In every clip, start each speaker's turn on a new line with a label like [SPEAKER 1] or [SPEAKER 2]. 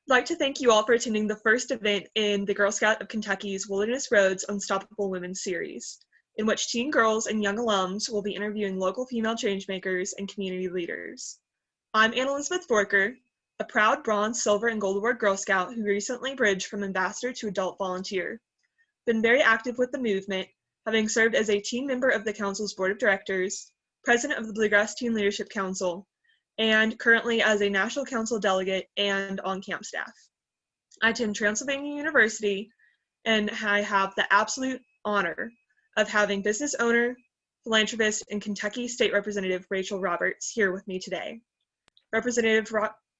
[SPEAKER 1] I'd like to thank you all for attending the first event in the Girl Scout of Kentucky's Wilderness Road's Unstoppable Women series, in which teen girls and young alums will be interviewing local female changemakers and community leaders. I'm Anna Elizabeth Forker, a proud Bronze, Silver, and Gold Award Girl Scout who recently bridged from ambassador to adult volunteer. Been very active with the movement, having served as a teen member of the Council's Board of Directors, president of the Bluegrass Teen Leadership Council, and currently as a National Council delegate and on-camp staff. I attend Transylvania University, and I have the absolute honor of having business owner, philanthropist, and Kentucky State Representative Rachel Roberts here with me today. Representative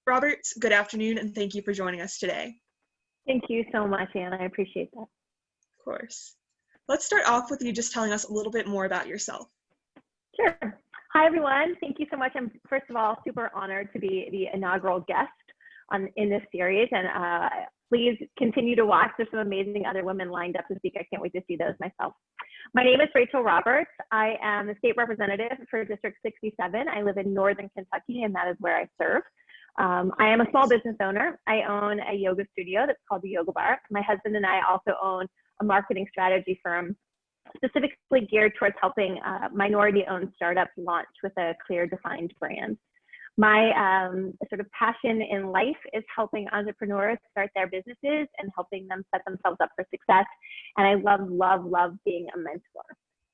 [SPEAKER 1] Roberts, good afternoon, and thank you for joining us today.
[SPEAKER 2] Thank you so much, Anna. I appreciate that.
[SPEAKER 1] Of course. Let's start off with you just telling us a little bit more about yourself.
[SPEAKER 2] Sure. Hi, everyone. Thank you so much. I'm, first of all, super honored to be the inaugural guest in this series. And please continue to watch. There's some amazing other women lined up to speak. I can't wait to see those myself. My name is Rachel Roberts. I am the state representative for District 67. I live in Northern Kentucky, and that is where I serve. I am a small business owner. I own a yoga studio that's called the Yoga Bar. My husband and I also own a marketing strategy firm specifically geared towards helping minority-owned startups launch with a clear, defined brand. My sort of passion in life is helping entrepreneurs start their businesses and helping them set themselves up for success. And I love being a mentor.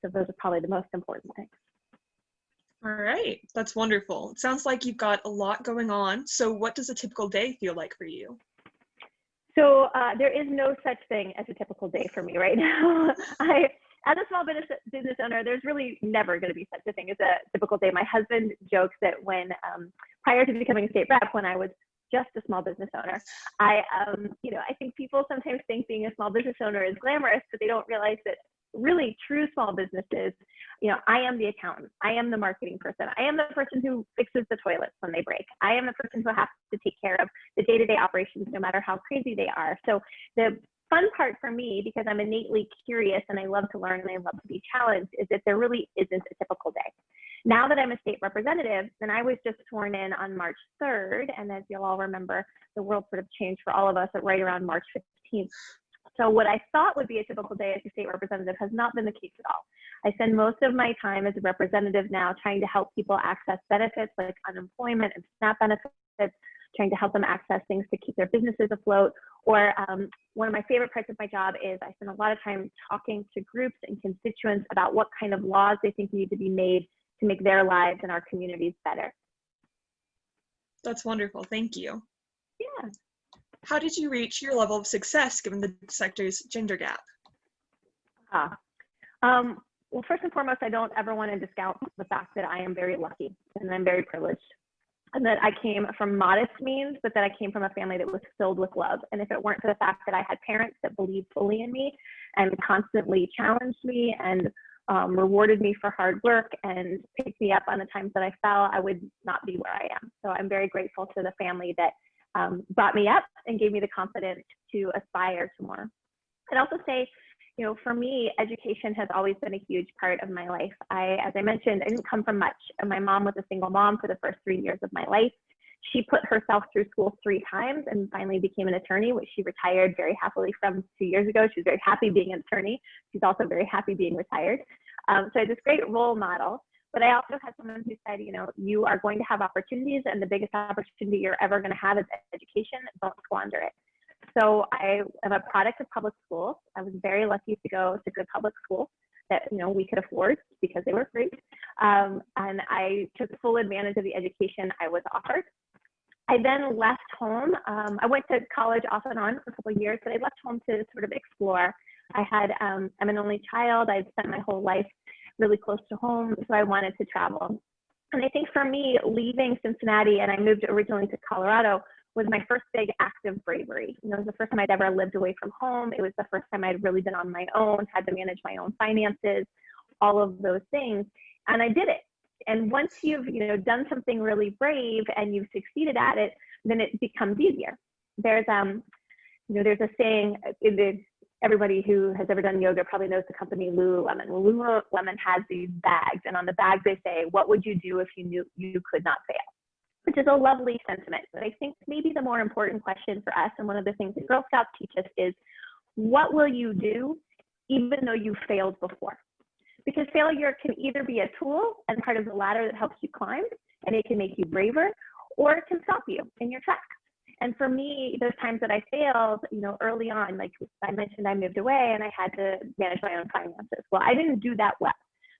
[SPEAKER 2] So those are probably the most important things.
[SPEAKER 1] All right, that's wonderful. It sounds like you've got a lot going on. So what does a typical day feel like for you?
[SPEAKER 2] So there is no such thing as a typical day for me right now. As a small business owner, there's really never going to be such a thing as a typical day. My husband jokes that when, prior to becoming a state rep, when I was just a small business owner, I think people sometimes think being a small business owner is glamorous, but they don't realize that really true small businesses, I am the accountant, I am the marketing person, I am the person who fixes the toilets when they break, I am the person who has to take care of the day-to-day operations, no matter how crazy they are. So the fun part for me, because I'm innately curious and I love to learn and I love to be challenged, is that there really isn't a typical day. Now that I'm a state representative, and I was just sworn in on March 3rd, and as you'll all remember, the world sort of changed for all of us at right around March 15th. So what I thought would be a typical day as a state representative has not been the case at all. I spend most of my time as a representative now trying to help people access benefits like unemployment and SNAP benefits, trying to help them access things to keep their businesses afloat. Or one of my favorite parts of my job is I spend a lot of time talking to groups and constituents about what kind of laws they think need to be made to make their lives and our communities better.
[SPEAKER 1] That's wonderful. Thank you.
[SPEAKER 2] Yeah.
[SPEAKER 1] How did you reach your level of success given the sector's gender gap?
[SPEAKER 2] Well, first and foremost, I don't ever want to discount the fact that I am very lucky and I'm very privileged, and that I came from modest means, but that I came from a family that was filled with love. And if it weren't for the fact that I had parents that believed fully in me and constantly challenged me and rewarded me for hard work and picked me up on the times that I fell, I would not be where I am. So I'm very grateful to the family that brought me up and gave me the confidence to aspire to more. I'd also say, for me, education has always been a huge part of my life. As I mentioned, I didn't come from much. My mom was a single mom for the first 3 years of my life. She put herself through school 3 times and finally became an attorney, which she retired very happily from 2 years ago. She was very happy being an attorney. She's also very happy being retired. So I had this great role model. But I also had someone who said, you are going to have opportunities, and the biggest opportunity you're ever going to have is education. Don't squander it. So I am a product of public schools. I was very lucky to go to good public schools that we could afford because they were free. And I took full advantage of the education I was offered. I then left home. I went to college off and on for a couple of years, but I left home to sort of explore. I'm an only child. I'd spent my whole life really close to home, so I wanted to travel. And I think for me, leaving Cincinnati, and I moved originally to Colorado, was my first big act of bravery. It was the first time I'd ever lived away from home. It was the first time I'd really been on my own, had to manage my own finances, all of those things, and I did it. And once you've done something really brave and you've succeeded at it, then it becomes easier. There's there's a saying everybody who has ever done yoga probably knows the company Lululemon. Lululemon has these bags, and on the bags they say, "What would you do if you knew you could not fail?" which is a lovely sentiment. But I think maybe the more important question for us, and one of the things that Girl Scouts teach us, is what will you do even though you failed before? Because failure can either be a tool and part of the ladder that helps you climb, and it can make you braver, or it can stop you in your tracks. And for me, those times that I failed, early on, like I mentioned, I moved away and I had to manage my own finances. Well, I didn't do that well.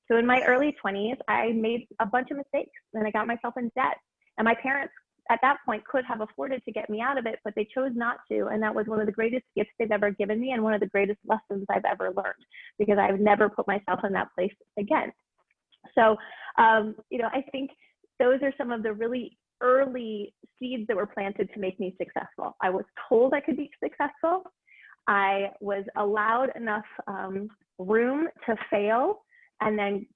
[SPEAKER 2] So in my early 20s, I made a bunch of mistakes and I got myself in debt. And my parents at that point could have afforded to get me out of it, but they chose not to. And that was one of the greatest gifts they've ever given me and one of the greatest lessons I've ever learned, because I've never put myself in that place again. So, I think those are some of the really early seeds that were planted to make me successful. I was told I could be successful. I was allowed enough room to fail, and then,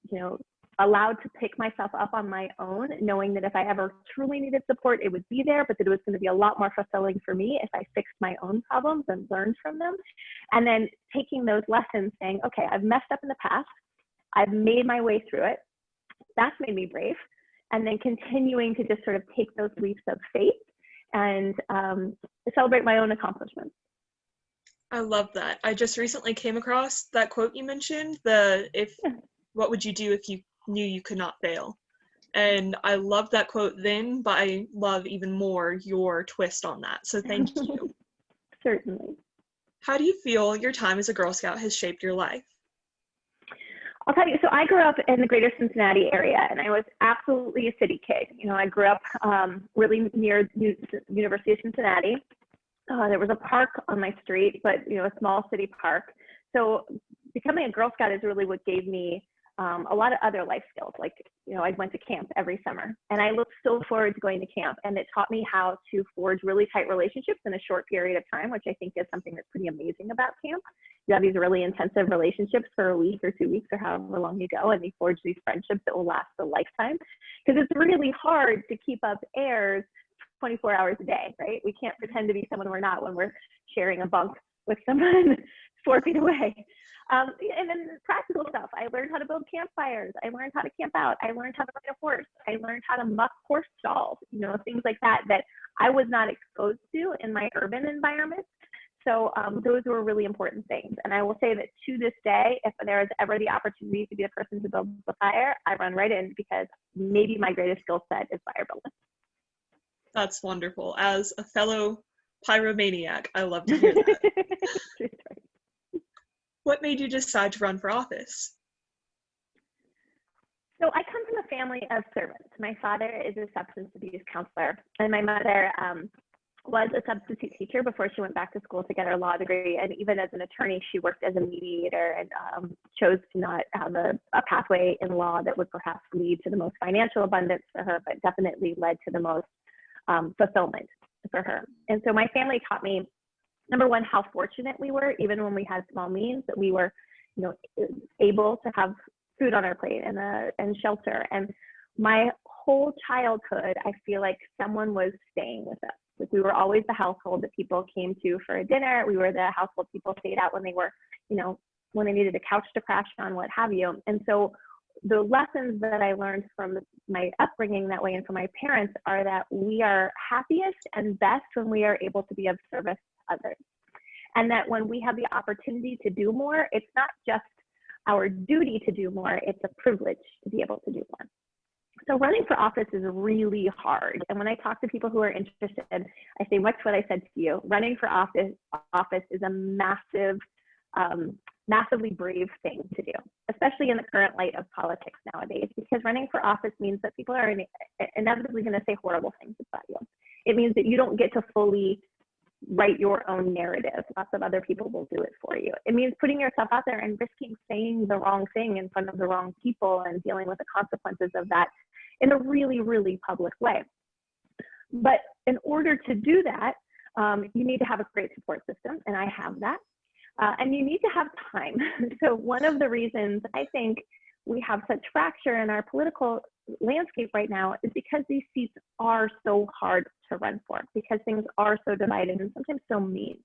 [SPEAKER 2] allowed to pick myself up on my own, knowing that if I ever truly needed support, it would be there, but that it was going to be a lot more fulfilling for me if I fixed my own problems and learned from them. And then taking those lessons, saying, okay, I've messed up in the past. I've made my way through it. That's made me brave. And then continuing to just sort of take those leaps of faith and celebrate my own accomplishments.
[SPEAKER 1] I love that. I just recently came across that quote you mentioned, what would you do if you knew you could not fail? And I love that quote then, but I love even more your twist on that. So thank you.
[SPEAKER 2] Certainly.
[SPEAKER 1] How do you feel your time as a Girl Scout has shaped your life?
[SPEAKER 2] I'll tell you, so I grew up in the greater Cincinnati area, and I was absolutely a city kid. I grew up really near University of Cincinnati. There was a park on my street, but, a small city park. So becoming a Girl Scout is really what gave me a lot of other life skills. Like, I went to camp every summer, and I looked so forward to going to camp, and it taught me how to forge really tight relationships in a short period of time, which I think is something that's pretty amazing about camp. You have these really intensive relationships for a week or 2 weeks or however long you go, and you forge these friendships that will last a lifetime, because it's really hard to keep up airs 24 hours a day, right? We can't pretend to be someone we're not when we're sharing a bunk with someone 4 feet away. And then practical stuff. I learned how to build campfires. I learned how to camp out. I learned how to ride a horse. I learned how to muck horse stalls, things like that I was not exposed to in my urban environment. So those were really important things. And I will say that to this day, if there is ever the opportunity to be the person to build the fire, I run right in, because maybe my greatest skill set is fire building.
[SPEAKER 1] That's wonderful. As a fellow pyromaniac, I love to hear that. What made you decide to run for office?
[SPEAKER 2] So I come from a family of servants. My father is a substance abuse counselor, and my mother was a substitute teacher before she went back to school to get her law degree. And even as an attorney, she worked as a mediator and chose to not have a pathway in law that would perhaps lead to the most financial abundance for her, but definitely led to the most fulfillment for her. And so my family taught me, number one, how fortunate we were, even when we had small means, that we were, able to have food on our plate and shelter. And my whole childhood, I feel like someone was staying with us. Like, we were always the household that people came to for a dinner. We were the household people stayed out when they were, when they needed a couch to crash on, what have you. And so the lessons that I learned from my upbringing that way and from my parents are that we are happiest and best when we are able to be of service to others. And that when we have the opportunity to do more, it's not just our duty to do more, it's a privilege to be able to do more. So running for office is really hard. And when I talk to people who are interested, I say much what I said to you. Running for office is a massively brave thing to do, especially in the current light of politics nowadays, because running for office means that people are inevitably going to say horrible things about you. It means that you don't get to fully write your own narrative. Lots of other people will do it for you. It means putting yourself out there and risking saying the wrong thing in front of the wrong people and dealing with the consequences of that in a really, really public way. But in order to do that, you need to have a great support system, and I have that. And you need to have time. So one of the reasons I think we have such fracture in our political landscape right now is because these seats are so hard to run for, because things are so divided and sometimes so mean.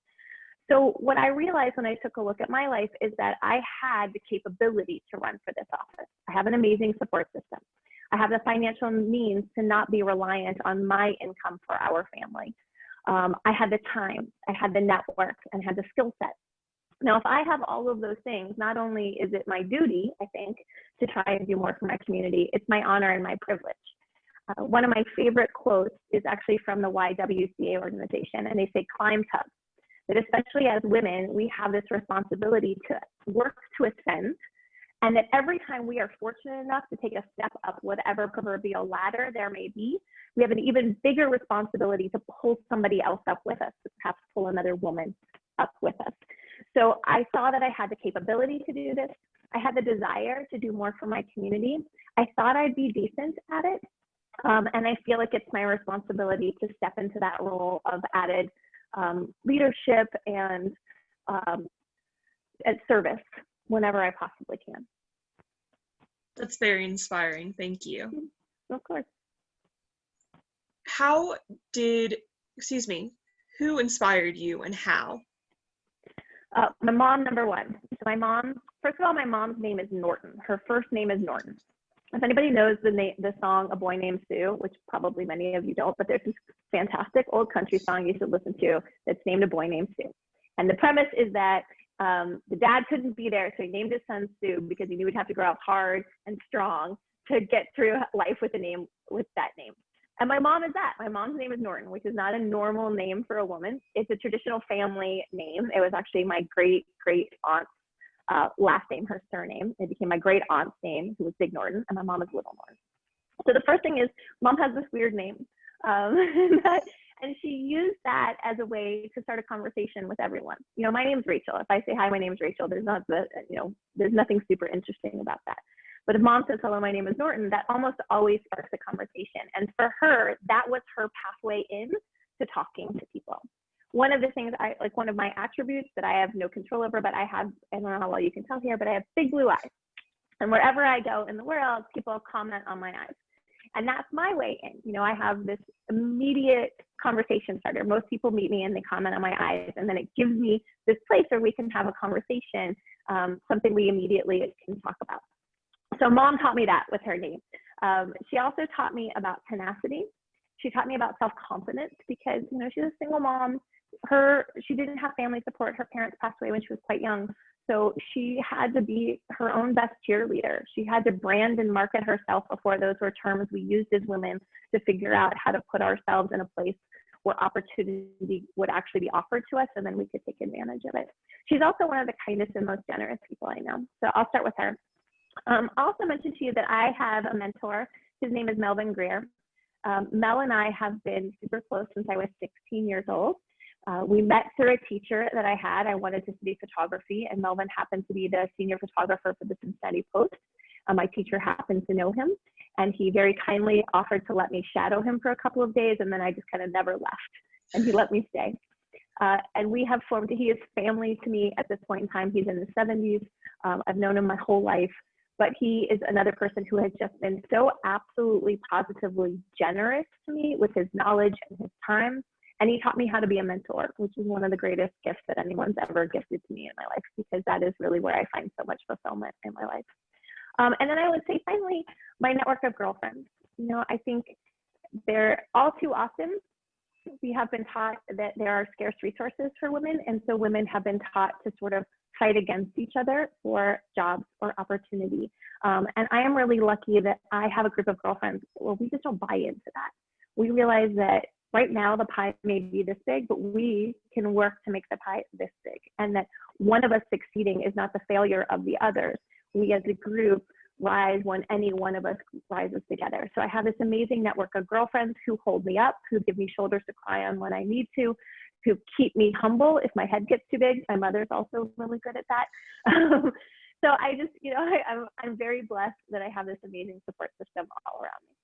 [SPEAKER 2] So what I realized when I took a look at my life is that I had the capability to run for this office. I have an amazing support system. I have the financial means to not be reliant on my income for our family. I had the time, I had the network, and had the skill set. Now, if I have all of those things, not only is it my duty, I think, to try and do more for my community, it's my honor and my privilege. One of my favorite quotes is actually from the YWCA organization, and they say, climb tough. That especially as women, we have this responsibility to work to ascend, and that every time we are fortunate enough to take a step up whatever proverbial ladder there may be, we have an even bigger responsibility to pull somebody else up with us, to perhaps pull another woman up with us. So I saw that I had the capability to do this. I had the desire to do more for my community. I thought I'd be decent at it. And I feel like it's my responsibility to step into that role of added leadership and service whenever I possibly can.
[SPEAKER 1] That's very inspiring. Thank you.
[SPEAKER 2] Of course.
[SPEAKER 1] Who inspired you and how?
[SPEAKER 2] My mom, number one. So my mom, first of all, my mom's name is Norton. Her first name is Norton. If anybody knows the song A Boy Named Sue, which probably many of you don't, but there's this fantastic old country song you should listen to that's named A Boy Named Sue. And the premise is that the dad couldn't be there, so he named his son Sue because he knew he'd have to grow up hard and strong to get through life with that name. And my mom is that. My mom's name is Norton, which is not a normal name for a woman. It's a traditional family name. It was actually my great aunt's last name, her surname. It became my great aunt's name, who was Big Norton, and my mom is Little Norton. So the first thing is, mom has this weird name. And she used that as a way to start a conversation with everyone. You know, my name's Rachel. If I say, hi, my name's Rachel, there's nothing super interesting about that. But if mom says, hello, my name is Norton, that almost always sparks a conversation. And for her, that was her pathway in to talking to people. One of the things one of my attributes that I have no control over, but I don't know how well you can tell here, but I have big blue eyes. And wherever I go in the world, people comment on my eyes. And that's my way in. You know, I have this immediate conversation starter. Most people meet me and they comment on my eyes, and then it gives me this place where we can have a conversation, something we immediately can talk about. So mom taught me that with her name. She also taught me about tenacity. She taught me about self-confidence because, you know, she's a single mom. She didn't have family support. Her parents passed away when she was quite young. So she had to be her own best cheerleader. She had to brand and market herself before those were terms we used as women to figure out how to put ourselves in a place where opportunity would actually be offered to us, and then we could take advantage of it. She's also one of the kindest and most generous people I know. So I'll start with her. I'll also mention to you that I have a mentor. His name is Melvin Greer. Mel and I have been super close since I was 16 years old. We met through a teacher that I had. I wanted to study photography, and Melvin happened to be the senior photographer for the Cincinnati Post. My teacher happened to know him, and he very kindly offered to let me shadow him for a couple of days, and then I just kind of never left, and he let me stay. And we have formed, he is family to me at this point in time. He's in his 70s. I've known him my whole life, but he is another person who has just been so absolutely positively generous to me with his knowledge and his time. And he taught me how to be a mentor, which is one of the greatest gifts that anyone's ever gifted to me in my life, because that is really where I find so much fulfillment in my life. And then I would say, finally, my network of girlfriends. You know, I think they're all too often, we have been taught that there are scarce resources for women. And so women have been taught to sort of fight against each other for jobs or opportunity. And I am really lucky that I have a group of girlfriends where we just don't buy into that. We realize that right now the pie may be this big, but we can work to make the pie this big. And that one of us succeeding is not the failure of the others. We as a group rise when any one of us rises together. So I have this amazing network of girlfriends who hold me up, who give me shoulders to cry on when I need to, who keep me humble if my head gets too big. My mother's also really good at that. So I just, you know, I'm very blessed that I have this amazing support system all around me.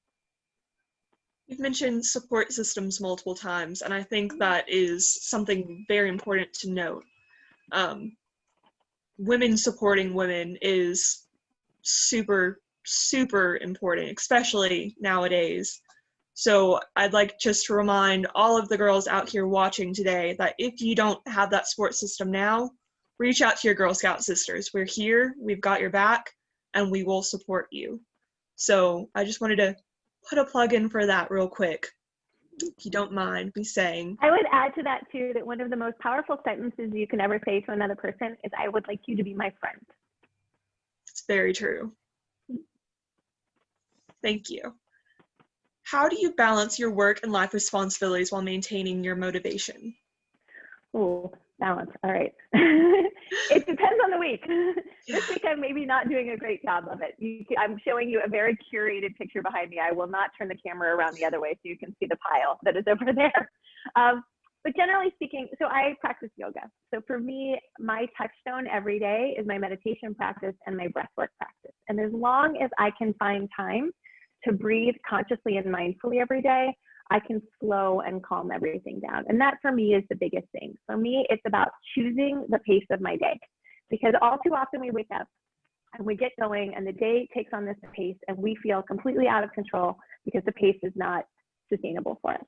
[SPEAKER 1] You've mentioned support systems multiple times, and I think that is something very important to note. Women supporting women is super, super important, especially nowadays. So I'd like just to remind all of the girls out here watching today that if you don't have that support system now, reach out to your Girl Scout sisters. We're here, we've got your back, and we will support you. So I just wanted to put a plug in for that real quick, if you don't mind me saying.
[SPEAKER 2] I would add to that too, that one of the most powerful sentences you can ever say to another person is, I would like you to be my friend.
[SPEAKER 1] It's very true. Thank you. How do you balance your work and life responsibilities while maintaining your motivation?
[SPEAKER 2] Oh, balance. All right. It depends on the week.
[SPEAKER 1] Yeah.
[SPEAKER 2] This week I'm maybe not doing a great job of it. I'm showing you a very curated picture behind me. I will not turn the camera around the other way so you can see the pile that is over there. But generally speaking, so I practice yoga. So for me, my touchstone every day is my meditation practice and my breathwork practice. And as long as I can find time to breathe consciously and mindfully every day, I can slow and calm everything down. And that for me is the biggest thing. For me, it's about choosing the pace of my day, because all too often we wake up and we get going and the day takes on this pace and we feel completely out of control because the pace is not sustainable for us.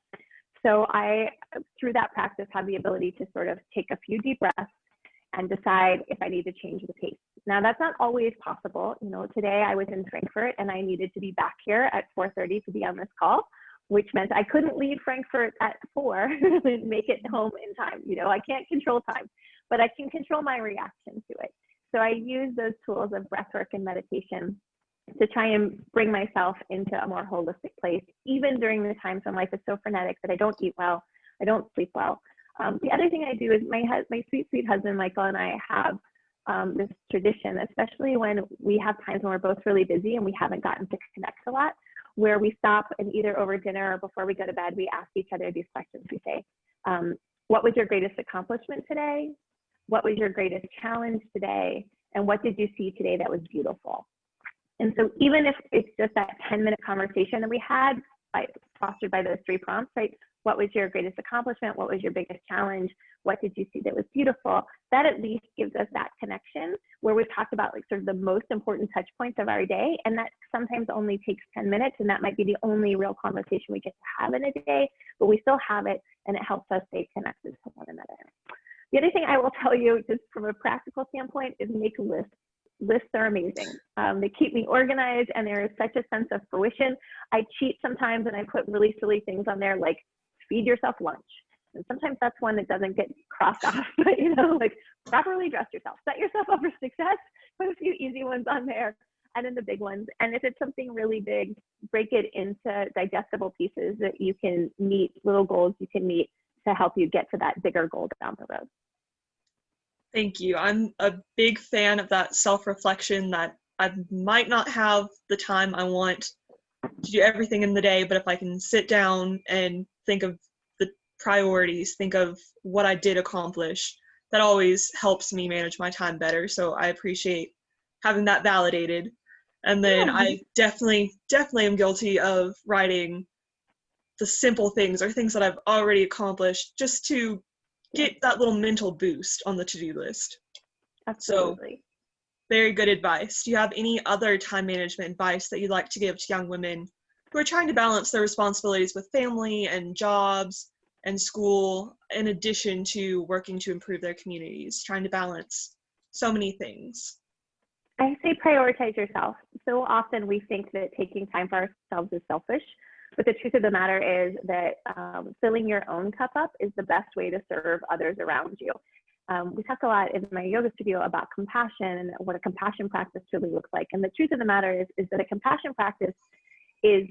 [SPEAKER 2] So I, through that practice, have the ability to sort of take a few deep breaths and decide if I need to change the pace. Now, that's not always possible. You know, today I was in Frankfurt and I needed to be back here at 4:30 to be on this call, which meant I couldn't leave Frankfurt at 4 and make it home in time. You know, I can't control time, but I can control my reaction to it. So I use those tools of breathwork and meditation to try and bring myself into a more holistic place, even during the times when life is so frenetic that I don't eat well, I don't sleep well. The other thing I do is my sweet, sweet husband, Michael, and I have this tradition, especially when we have times when we're both really busy and we haven't gotten to connect a lot, where we stop and either over dinner or before we go to bed, we ask each other these questions. We say, what was your greatest accomplishment today? What was your greatest challenge today? And what did you see today that was beautiful? And so even if it's just that 10-minute conversation that we had, fostered by those 3 prompts, right? What was your greatest accomplishment? What was your biggest challenge? What did you see that was beautiful? That at least gives us that connection where we've talked about like sort of the most important touch points of our day. And that sometimes only takes 10 minutes. And that might be the only real conversation we get to have in a day, but we still have it and it helps us stay connected to one another. The other thing I will tell you, just from a practical standpoint, is make lists. Lists are amazing. They keep me organized and there is such a sense of fruition. I cheat sometimes and I put really silly things on there like feed yourself lunch. And sometimes that's one that doesn't get crossed off, but you know, like properly dress yourself, set yourself up for success, put a few easy ones on there and then the big ones. And if it's something really big, break it into digestible pieces that you can meet, little goals you can meet to help you get to that bigger goal down the road.
[SPEAKER 1] Thank you. I'm a big fan of that self-reflection, that I might not have the time I want to do everything in the day, but if I can sit down and think of the priorities, think of what I did accomplish, that always helps me manage my time better. So I appreciate having that validated. And then
[SPEAKER 2] Yeah.
[SPEAKER 1] I definitely am guilty of writing the simple things or things that I've already accomplished just to get that little mental boost on the to-do list.
[SPEAKER 2] Absolutely.
[SPEAKER 1] So, very good advice. Do you have any other time management advice that you'd like to give to young women who are trying to balance their responsibilities with family and jobs and school, in addition to working to improve their communities, trying to balance so many things?
[SPEAKER 2] I say prioritize yourself. So often we think that taking time for ourselves is selfish, but the truth of the matter is that filling your own cup up is the best way to serve others around you. We talk a lot in my yoga studio about compassion and what a compassion practice really looks like. And the truth of the matter is that a compassion practice is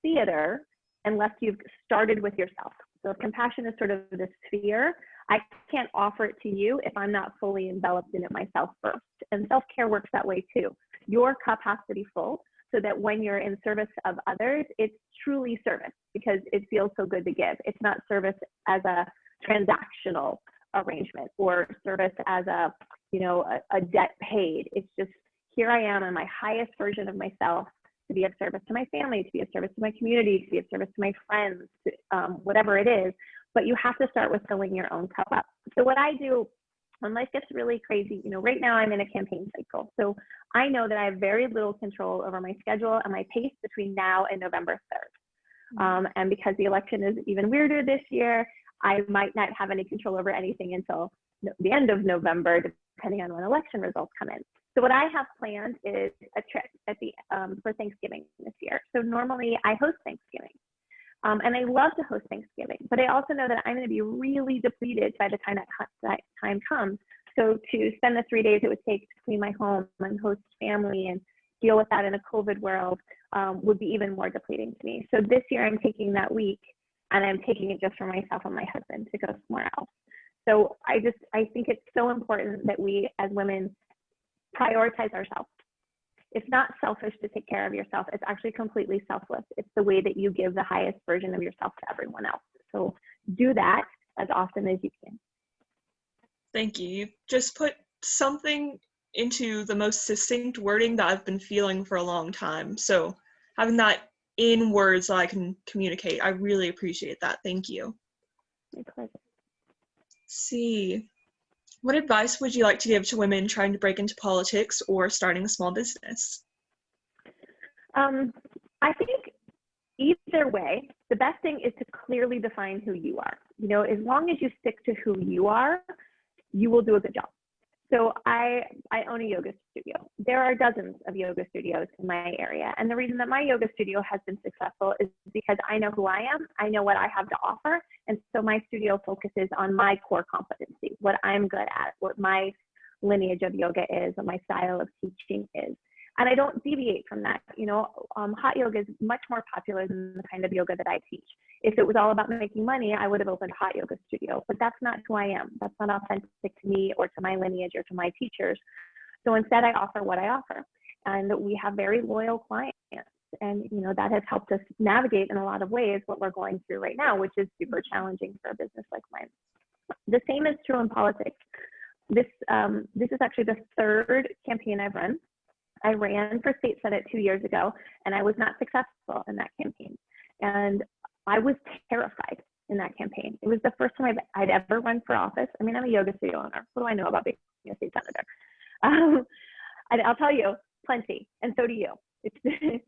[SPEAKER 2] theater unless you've started with yourself. So if compassion is sort of the sphere, I can't offer it to you if I'm not fully enveloped in it myself first. And self-care works that way too. Your cup has to be full so that when you're in service of others, it's truly service because it feels so good to give. It's not service as a transactional arrangement or service as a, you know, a debt paid. It's just, here I am in my highest version of myself to be of service to my family, to be of service to my community, to be of service to my friends, whatever it is. But you have to start with filling your own cup up. So what I do when life gets really crazy, you know, right now I'm in a campaign cycle. So I know that I have very little control over my schedule and my pace between now and November 3rd. And because the election is even weirder this year, I might not have any control over anything until the end of November, depending on when election results come in. So what I have planned is a trip at the for Thanksgiving this year. So normally I host Thanksgiving. And I love to host Thanksgiving, but I also know that I'm going to be really depleted by the time that time comes. So to spend the 3 days it would take to clean my home and host family and deal with that in a COVID world would be even more depleting to me. So this year I'm taking that week and I'm taking it just for myself and my husband to go somewhere else. So I think it's so important that we as women prioritize ourselves. It's not selfish to take care of yourself. It's actually completely selfless. It's the way that you give the highest version of yourself to everyone else. So do that as often as you can.
[SPEAKER 1] Thank you. You've just put something into the most succinct wording that I've been feeling for a long time. So having that in words that I can communicate, I really appreciate that. Thank you.
[SPEAKER 2] My pleasure.
[SPEAKER 1] Let's see. What advice would you like to give to women trying to break into politics or starting a small business?
[SPEAKER 2] I think either way, the best thing is to clearly define who you are. You know, as long as you stick to who you are, you will do a good job. So I own a yoga studio. There are dozens of yoga studios in my area. And the reason that my yoga studio has been successful is because I know who I am. I know what I have to offer. And so my studio focuses on my core competency, what I'm good at, what my lineage of yoga is, what my style of teaching is. And I don't deviate from that. You know, hot yoga is much more popular than the kind of yoga that I teach. If it was all about making money, I would have opened a hot yoga studio, but that's not who I am. That's not authentic to me or to my lineage or to my teachers. So instead I offer what I offer. And we have very loyal clients. And, you know, that has helped us navigate in a lot of ways what we're going through right now, which is super challenging for a business like mine. The same is true in politics. This is actually the third campaign I've run. I ran for state senate 2 years ago, and I was not successful in that campaign. And I was terrified in that campaign. It was the first time I'd ever run for office. I mean, I'm a yoga studio owner. What do I know about being a state senator? I'll tell you plenty, and so do you.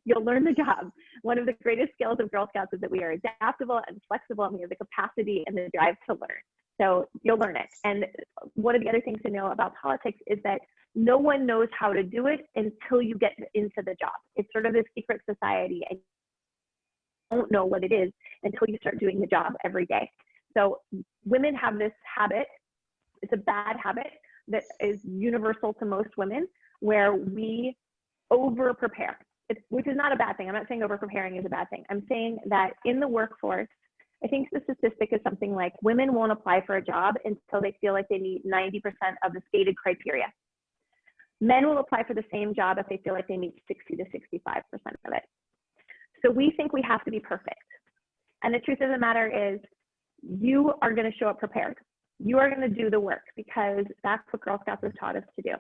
[SPEAKER 2] You'll learn the job. One of the greatest skills of Girl Scouts is that we are adaptable and flexible, and we have the capacity and the drive to learn. So you'll learn it. And one of the other things to know about politics is that no one knows how to do it until you get into the job. It's sort of a secret society, and you don't know what it is until you start doing the job every day. So women have this habit. It's a bad habit that is universal to most women, where we over prepare, which is not a bad thing. I'm not saying over preparing is a bad thing. I'm saying that in the workforce, I think the statistic is something like women won't apply for a job until they feel like they meet 90% of the stated criteria. Men will apply for the same job if they feel like they meet 60 to 65% of it. So we think we have to be perfect. And the truth of the matter is, you are going to show up prepared. You are going to do the work, because that's what Girl Scouts has taught us to do.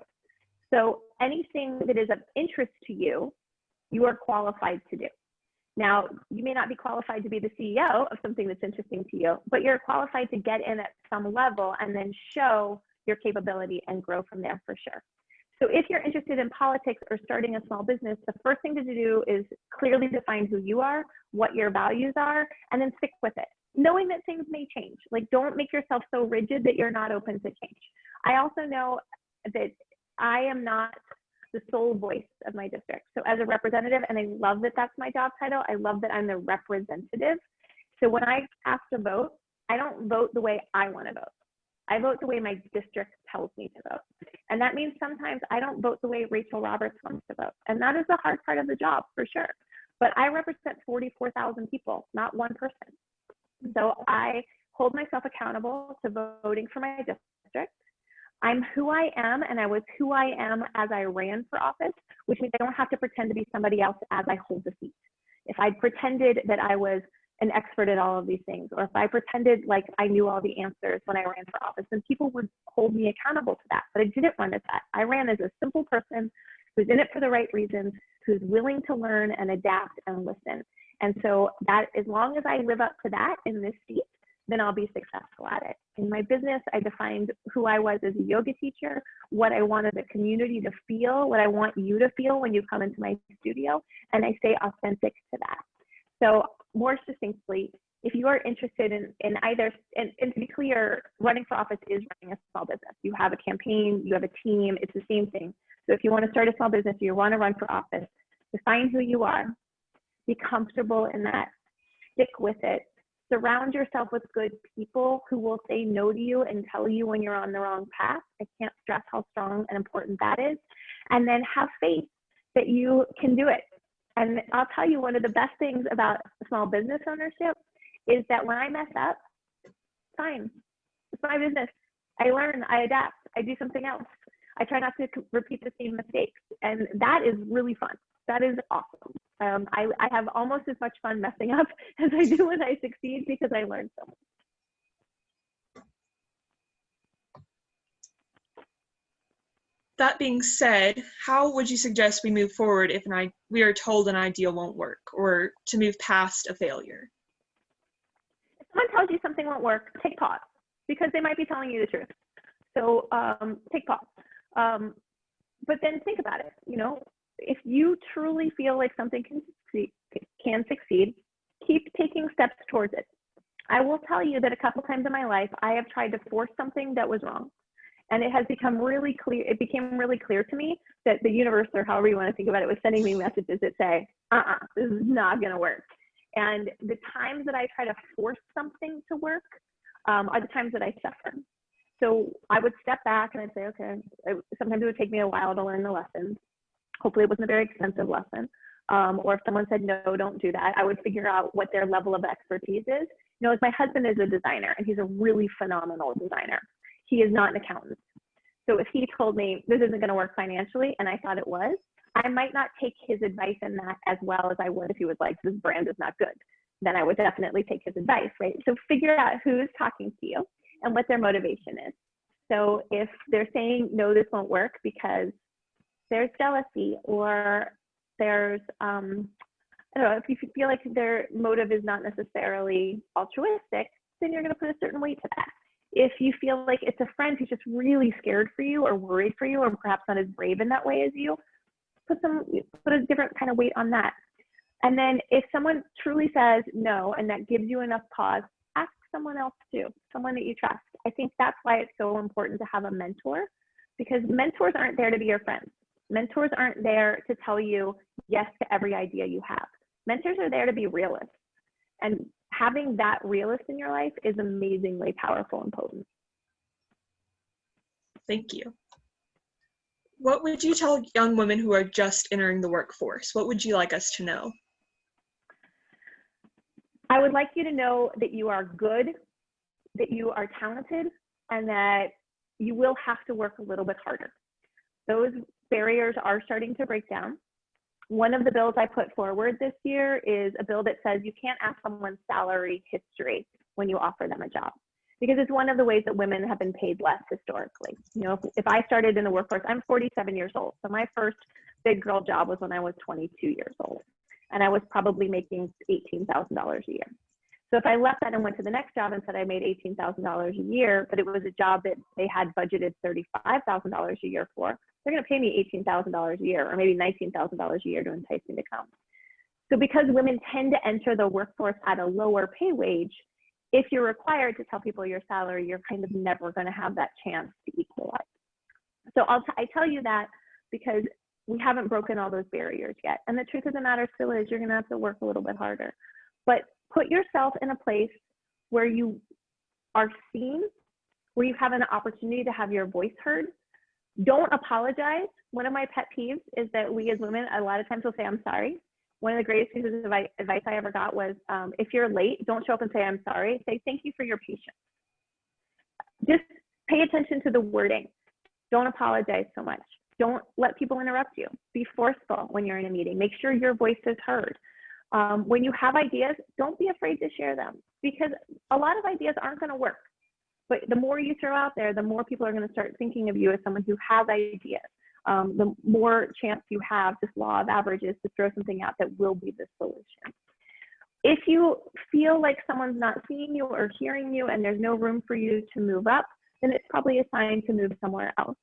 [SPEAKER 2] So anything that is of interest to you, you are qualified to do. Now, you may not be qualified to be the CEO of something that's interesting to you, but you're qualified to get in at some level and then show your capability and grow from there for sure. So if you're interested in politics or starting a small business, the first thing to do is clearly define who you are, what your values are, and then stick with it, knowing that things may change. Like, don't make yourself so rigid that you're not open to change. I also know that I am not the sole voice of my district. So as a representative, and I love that that's my job title, I love that I'm the representative. So when I ask to vote, I don't vote the way I want to vote. I vote the way my district tells me to vote. And that means sometimes I don't vote the way Rachel Roberts wants to vote. And that is the hard part of the job, for sure. But I represent 44,000 people, not one person. So I hold myself accountable to voting for my district. I'm who I am, and I was who I am as I ran for office, which means I don't have to pretend to be somebody else as I hold the seat. If I pretended that I was an expert at all of these things, or if I pretended like I knew all the answers when I ran for office, then people would hold me accountable to that. But I didn't run as that. I ran as a simple person who's in it for the right reasons, who's willing to learn and adapt and listen. And so that, as long as I live up to that in this seat, then I'll be successful at it. In my business, I defined who I was as a yoga teacher, what I wanted the community to feel, what I want you to feel when you come into my studio, and I stay authentic to that. So more succinctly, if you are interested in either, and to be clear, running for office is running a small business. You have a campaign, you have a team, it's the same thing. So if you want to start a small business, or you want to run for office, define who you are, be comfortable in that, stick with it, surround yourself with good people who will say no to you and tell you when you're on the wrong path. I can't stress how strong and important that is. And then have faith that you can do it. And I'll tell you, one of the best things about small business ownership is that when I mess up, fine, it's my business. I learn, I adapt, I do something else. I try not to repeat the same mistakes. And that is really fun. That is awesome. I have almost as much fun messing up as I do when I succeed, because I learn so much.
[SPEAKER 1] That being said, how would you suggest we move forward if we are told an idea won't work, or to move past a failure?
[SPEAKER 2] If someone tells you something won't work, take pause, because they might be telling you the truth. So take pause. But then think about it. You know, if you truly feel like something can succeed, keep taking steps towards it. I will tell you that a couple times in my life, I have tried to force something that was wrong. And it has become really clear, it became really clear to me that the universe, or however you want to think about it, was sending me messages that say, this is not going to work. And the times that I try to force something to work are the times that I suffer. So I would step back and I'd say, okay, sometimes it would take me a while to learn the lessons. Hopefully it wasn't a very expensive lesson. Or if someone said, no, don't do that, I would figure out what their level of expertise is. You know, like my husband is a designer, and he's a really phenomenal designer. He is not an accountant. So if he told me this isn't going to work financially, and I thought it was, I might not take his advice in that as well as I would if he was like, this brand is not good. Then I would definitely take his advice, right? So figure out who's talking to you and what their motivation is. So if they're saying, no, this won't work because there's jealousy, or there's, I don't know, if you feel like their motive is not necessarily altruistic, then you're going to put a certain weight to that. If you feel like it's a friend who's just really scared for you or worried for you, or perhaps not as brave in that way as you, put a different kind of weight on that. And then if someone truly says no, and that gives you enough pause, ask someone else too, someone that you trust. I think that's why it's so important to have a mentor, because mentors aren't there to be your friends. Mentors aren't there to tell you yes to every idea you have. Mentors are there to be realists. And having that realist in your life is amazingly powerful and potent.
[SPEAKER 1] Thank you. What would you tell young women who are just entering the workforce? What would you like us to know?
[SPEAKER 2] I would like you to know that you are good, that you are talented, and that you will have to work a little bit harder. Those barriers are starting to break down. One of the bills I put forward this year is a bill that says you can't ask someone's salary history when you offer them a job, because it's one of the ways that women have been paid less historically. You know, if I started in the workforce, I'm 47 years old. So my first big girl job was when I was 22 years old, and I was probably making $18,000 a year. So if I left that and went to the next job and said I made $18,000 a year, but it was a job that they had budgeted $35,000 a year for, they're going to pay me $18,000 a year, or maybe $19,000 a year to entice me to come. So because women tend to enter the workforce at a lower pay wage, if you're required to tell people your salary, you're kind of never going to have that chance to equalize. So I tell you that because we haven't broken all those barriers yet. And the truth of the matter still is you're going to have to work a little bit harder. But put yourself in a place where you are seen, where you have an opportunity to have your voice heard. Don't apologize. One of my pet peeves is that we as women, a lot of times will say, I'm sorry. One of the greatest pieces of advice I ever got was, if you're late, don't show up and say, I'm sorry. Say, thank you for your patience. Just pay attention to the wording. Don't apologize so much. Don't let people interrupt you. Be forceful when you're in a meeting. Make sure your voice is heard. When you have ideas, don't be afraid to share them, because a lot of ideas aren't going to work. But the more you throw out there, the more people are going to start thinking of you as someone who has ideas. The more chance you have, this law of averages, to throw something out that will be the solution. If you feel like someone's not seeing you or hearing you and there's no room for you to move up, then it's probably a sign to move somewhere else.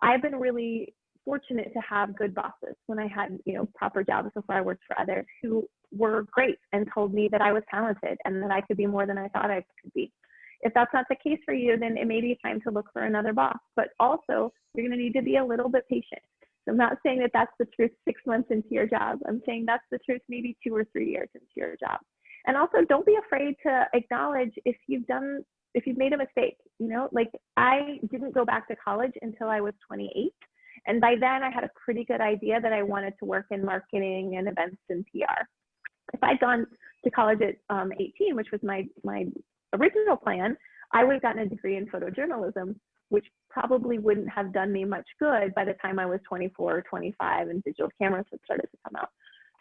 [SPEAKER 2] I've been really fortunate to have good bosses when I had, proper jobs before I worked for others, who were great and told me that I was talented and that I could be more than I thought I could be. If that's not the case for you, then it may be time to look for another boss. But also, you're going to need to be a little bit patient. So I'm not saying that that's the truth 6 months into your job. I'm saying that's the truth maybe 2 or 3 years into your job. And also, don't be afraid to acknowledge if you've made a mistake. You know, like I didn't go back to college until I was 28. And by then I had a pretty good idea that I wanted to work in marketing and events and PR. If I'd gone to college at 18, which was my original plan, I would have gotten a degree in photojournalism, which probably wouldn't have done me much good by the time I was 24 or 25 and digital cameras had started to come out.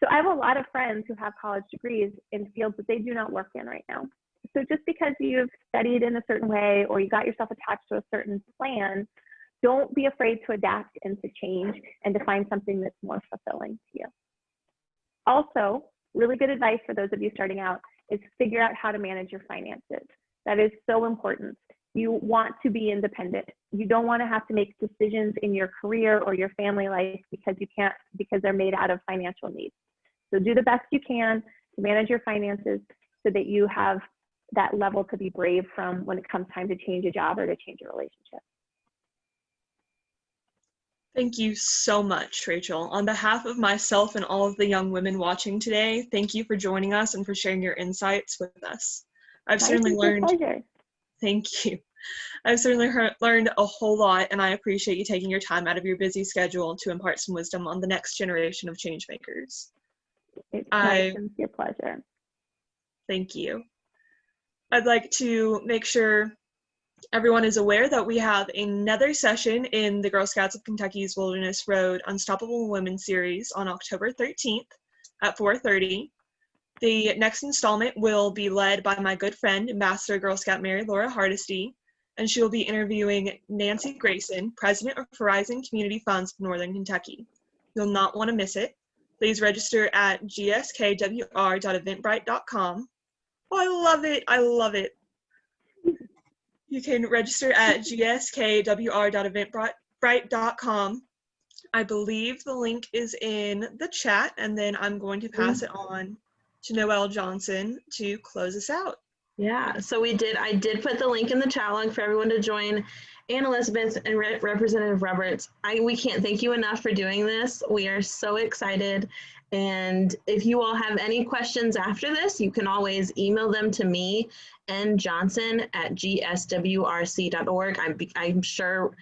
[SPEAKER 2] So I have a lot of friends who have college degrees in fields that they do not work in right now. So just because you've studied in a certain way or you got yourself attached to a certain plan, don't be afraid to adapt and to change and to find something that's more fulfilling to you. Also, really good advice for those of you starting out is figure out how to manage your finances. That is so important. You want to be independent. You don't want to have to make decisions in your career or your family life because they're made out of financial needs. So do the best you can to manage your finances so that you have that level to be brave from when it comes time to change a job or to change a relationship.
[SPEAKER 1] Thank you so much, Rachel. On behalf of myself and all of the young women watching today, thank you for joining us and for sharing your insights with us. I've certainly learned.
[SPEAKER 2] Pleasure.
[SPEAKER 1] Thank you. I've certainly learned a whole lot, and I appreciate you taking your time out of your busy schedule to impart some wisdom on the next generation of change makers.
[SPEAKER 2] It's my sincere pleasure.
[SPEAKER 1] Thank you. I'd like to make sure everyone is aware that we have another session in the Girl Scouts of Kentucky's Wilderness Road Unstoppable Women series on October 13th at 4:30. The next installment will be led by my good friend, Ambassador Girl Scout Mary Laura Hardesty, and she will be interviewing Nancy Grayson, President of Horizon Community Funds of Northern Kentucky. You'll not want to miss it. Please register at gskwr.eventbrite.com. Oh, I love it. I love it. You can register at gskwr.eventbrite.com. I believe the link is in the chat, and then I'm going to pass it on to Noelle Johnson to close us out.
[SPEAKER 3] Yeah, so I did put the link in the chat log for everyone to join. Ann Elizabeth and Representative Roberts, we can't thank you enough for doing this. We are so excited. And if you all have any questions after this, you can always email them to me, njohnson@gswrc.org. I'm sure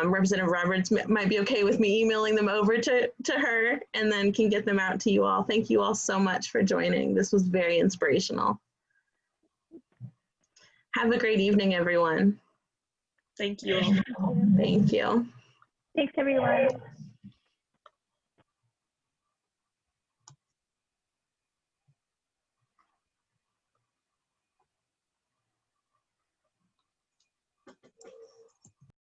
[SPEAKER 3] Representative Roberts might be okay with me emailing them over to her and then can get them out to you all. Thank you all so much for joining. This was very inspirational. Have a great evening, everyone.
[SPEAKER 1] Thank you.
[SPEAKER 3] Thank you.
[SPEAKER 2] Thanks, everyone.